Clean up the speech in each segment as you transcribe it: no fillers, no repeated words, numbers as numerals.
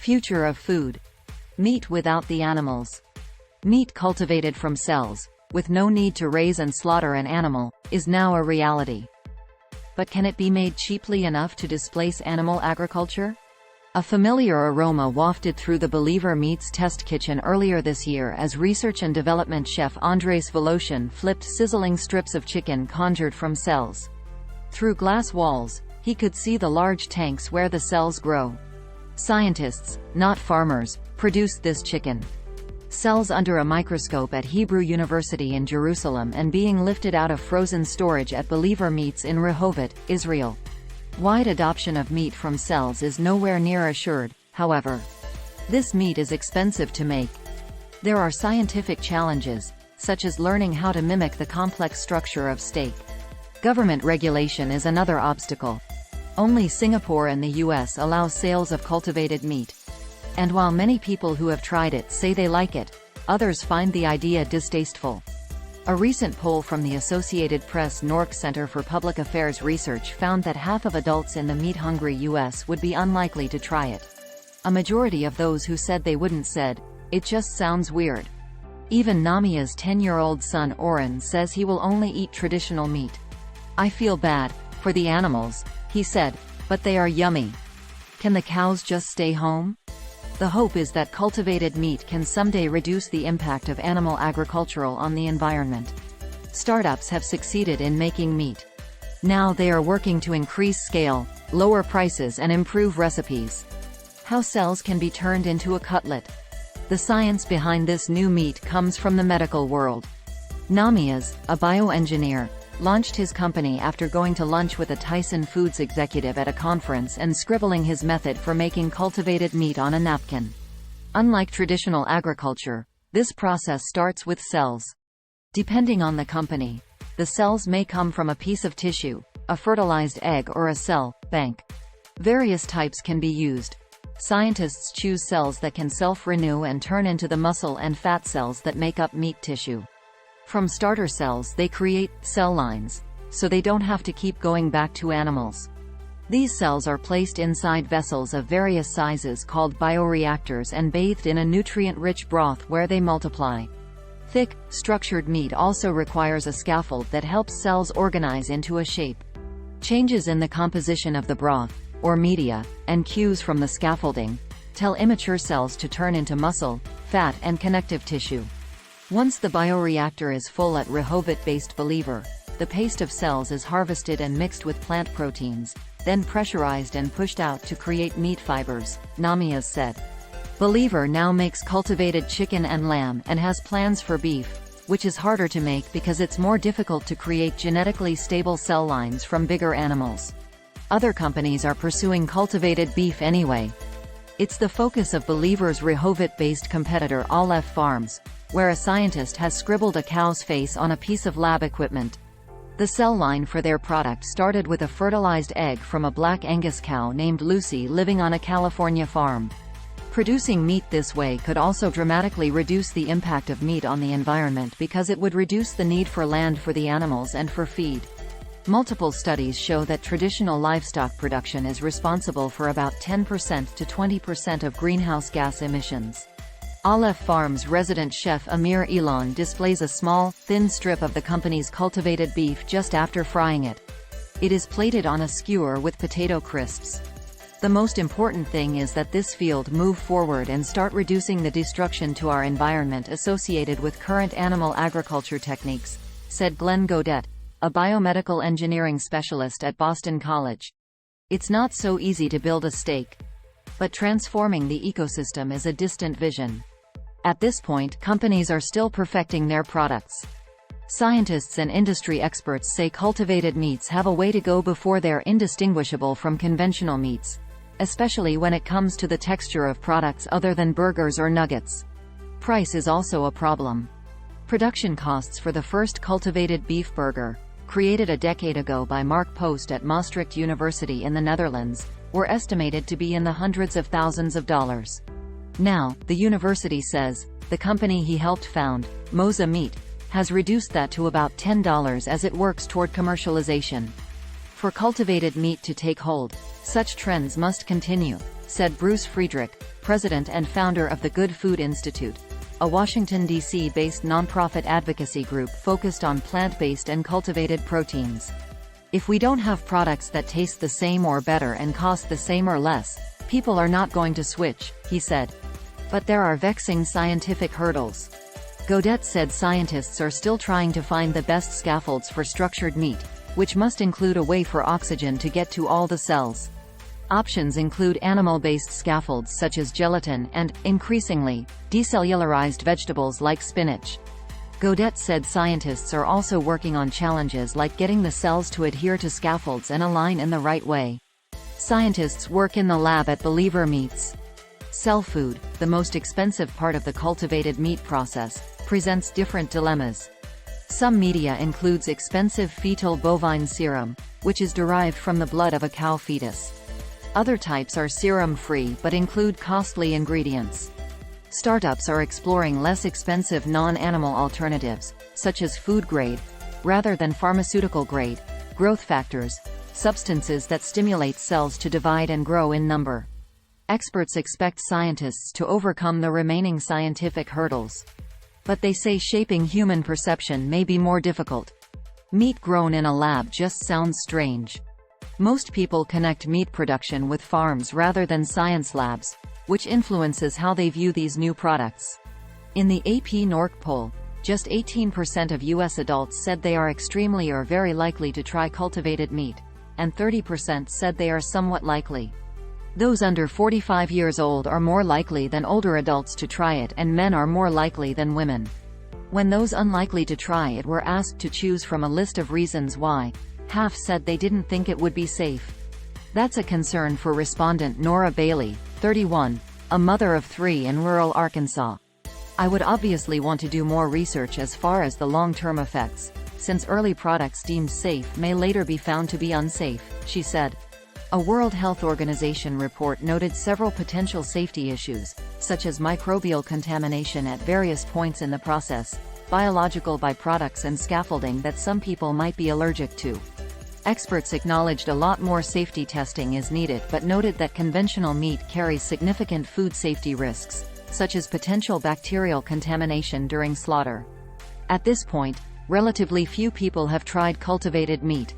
Future of food. Meat without the animals. Meat cultivated from cells, with no need to raise and slaughter an animal, is now a reality. But can it be made cheaply enough to displace animal agriculture? A familiar aroma wafted through the Believer Meats test kitchen earlier this year as research and development chef Andres Voloshin flipped sizzling strips of chicken conjured from cells. Through glass walls, he could see the large tanks where the cells grow. Scientists, not farmers, produced this chicken. Cells under a microscope at Hebrew University in Jerusalem and being lifted out of frozen storage at Believer Meats in Rehovot, Israel. Wide adoption of meat from cells is nowhere near assured, however. This meat is expensive to make. There are scientific challenges, such as learning how to mimic the complex structure of steak. Government regulation is another obstacle. Only Singapore and the US allow sales of cultivated meat. And while many people who have tried it say they like it, others find the idea distasteful. A recent poll from the Associated Press Nork Center for Public Affairs Research found that half of adults in the meat-hungry U.S. would be unlikely to try it. A majority of those who said they wouldn't said, "It just sounds weird." Even Namia's 10-year-old son Oren says he will only eat traditional meat. "I feel bad for the animals," he said, "but they are yummy. Can the cows just stay home?" The hope is that cultivated meat can someday reduce the impact of animal agriculture on the environment. Startups have succeeded in making meat. Now they are working to increase scale, lower prices and improve recipes. How cells can be turned into a cutlet. The science behind this new meat comes from the medical world. Namias, a bioengineer, launched his company after going to lunch with a Tyson Foods executive at a conference and scribbling his method for making cultivated meat on a napkin. Unlike traditional agriculture, this process starts with cells. Depending on the company, the cells may come from a piece of tissue, a fertilized egg or a cell bank. Various types can be used. Scientists choose cells that can self-renew and turn into the muscle and fat cells that make up meat tissue. From starter cells they create cell lines, so they don't have to keep going back to animals. These cells are placed inside vessels of various sizes called bioreactors and bathed in a nutrient-rich broth where they multiply. Thick, structured meat also requires a scaffold that helps cells organize into a shape. Changes in the composition of the broth, or media, and cues from the scaffolding, tell immature cells to turn into muscle, fat and connective tissue. Once the bioreactor is full at Rehovot-based Believer, the paste of cells is harvested and mixed with plant proteins, then pressurized and pushed out to create meat fibers, Namias said. Believer now makes cultivated chicken and lamb and has plans for beef, which is harder to make because it's more difficult to create genetically stable cell lines from bigger animals. Other companies are pursuing cultivated beef anyway. It's the focus of Believer's Rehovot-based competitor Aleph Farms, where a scientist has scribbled a cow's face on a piece of lab equipment. The cell line for their product started with a fertilized egg from a black Angus cow named Lucy living on a California farm. Producing meat this way could also dramatically reduce the impact of meat on the environment because it would reduce the need for land for the animals and for feed. Multiple studies show that traditional livestock production is responsible for about 10% to 20% of greenhouse gas emissions. Aleph Farms resident chef Amir Elon displays a small, thin strip of the company's cultivated beef just after frying it. It is plated on a skewer with potato crisps. The most important thing is that this field move forward and start reducing the destruction to our environment associated with current animal agriculture techniques, said Glenn Godet, a biomedical engineering specialist at Boston College. It's not so easy to build a steak. But transforming the ecosystem is a distant vision. At this point, companies are still perfecting their products. Scientists and industry experts say cultivated meats have a way to go before they're indistinguishable from conventional meats, especially when it comes to the texture of products other than burgers or nuggets. Price is also a problem. Production costs for the first cultivated beef burger, created a decade ago by Mark Post at Maastricht University in the Netherlands, were estimated to be in the hundreds of thousands of dollars. Now, the university says, the company he helped found, Moza Meat, has reduced that to about $10 as it works toward commercialization. For cultivated meat to take hold, such trends must continue, said Bruce Friedrich, president and founder of the Good Food Institute, a Washington, D.C.-based nonprofit advocacy group focused on plant-based and cultivated proteins. If we don't have products that taste the same or better and cost the same or less, people are not going to switch, he said. But there are vexing scientific hurdles. Gaudet said scientists are still trying to find the best scaffolds for structured meat, which must include a way for oxygen to get to all the cells. Options include animal-based scaffolds such as gelatin and, increasingly, decellularized vegetables like spinach. Gaudet said scientists are also working on challenges like getting the cells to adhere to scaffolds and align in the right way. Scientists work in the lab at Believer Meats. Cell food, the most expensive part of the cultivated meat process, presents different dilemmas. Some media includes expensive fetal bovine serum, which is derived from the blood of a cow fetus. Other types are serum-free but include costly ingredients. Startups are exploring less expensive non-animal alternatives, such as food-grade, rather than pharmaceutical-grade, growth factors, substances that stimulate cells to divide and grow in number. Experts expect scientists to overcome the remaining scientific hurdles. But they say shaping human perception may be more difficult. Meat grown in a lab just sounds strange. Most people connect meat production with farms rather than science labs, which influences how they view these new products. In the AP NORC poll, just 18% of U.S. adults said they are extremely or very likely to try cultivated meat, and 30% said they are somewhat likely. Those under 45 years old are more likely than older adults to try it, and men are more likely than women. When those unlikely to try it were asked to choose from a list of reasons why, half said they didn't think it would be safe. That's a concern for respondent Nora Bailey, 31, a mother of 3 in rural Arkansas. I would obviously want to do more research as far as the long-term effects, since early products deemed safe may later be found to be unsafe, she said. A World Health Organization report noted several potential safety issues, such as microbial contamination at various points in the process, biological byproducts and scaffolding that some people might be allergic to. Experts acknowledged a lot more safety testing is needed but noted that conventional meat carries significant food safety risks, such as potential bacterial contamination during slaughter. At this point, relatively few people have tried cultivated meat.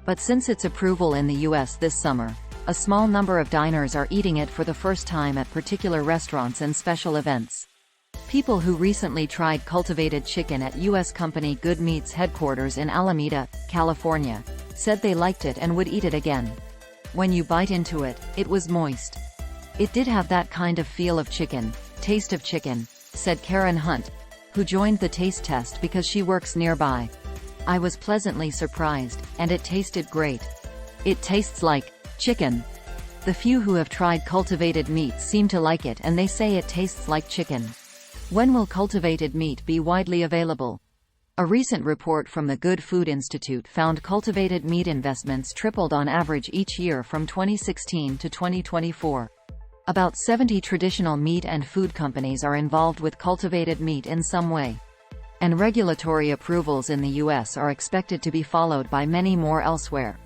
But since its approval in the U.S. this summer, a small number of diners are eating it for the first time at particular restaurants and special events. People who recently tried cultivated chicken at U.S. company Good Meat's headquarters in Alameda, California, said they liked it and would eat it again. When you bite into it, it was moist. It did have that kind of feel of chicken, taste of chicken, said Karen Hunt, who joined the taste test because she works nearby. I was pleasantly surprised, and it tasted great. It tastes like chicken. The few who have tried cultivated meat seem to like it, and they say it tastes like chicken. When will cultivated meat be widely available? A recent report from the Good Food Institute found cultivated meat investments tripled on average each year from 2016 to 2024. About 70 traditional meat and food companies are involved with cultivated meat in some way. And regulatory approvals in the U.S. are expected to be followed by many more elsewhere.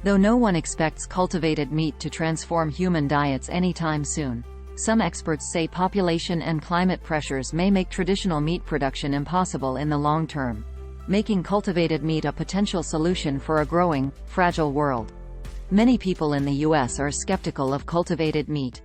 Though no one expects cultivated meat to transform human diets anytime soon, some experts say population and climate pressures may make traditional meat production impossible in the long term, making cultivated meat a potential solution for a growing, fragile world. Many people in the U.S. are skeptical of cultivated meat.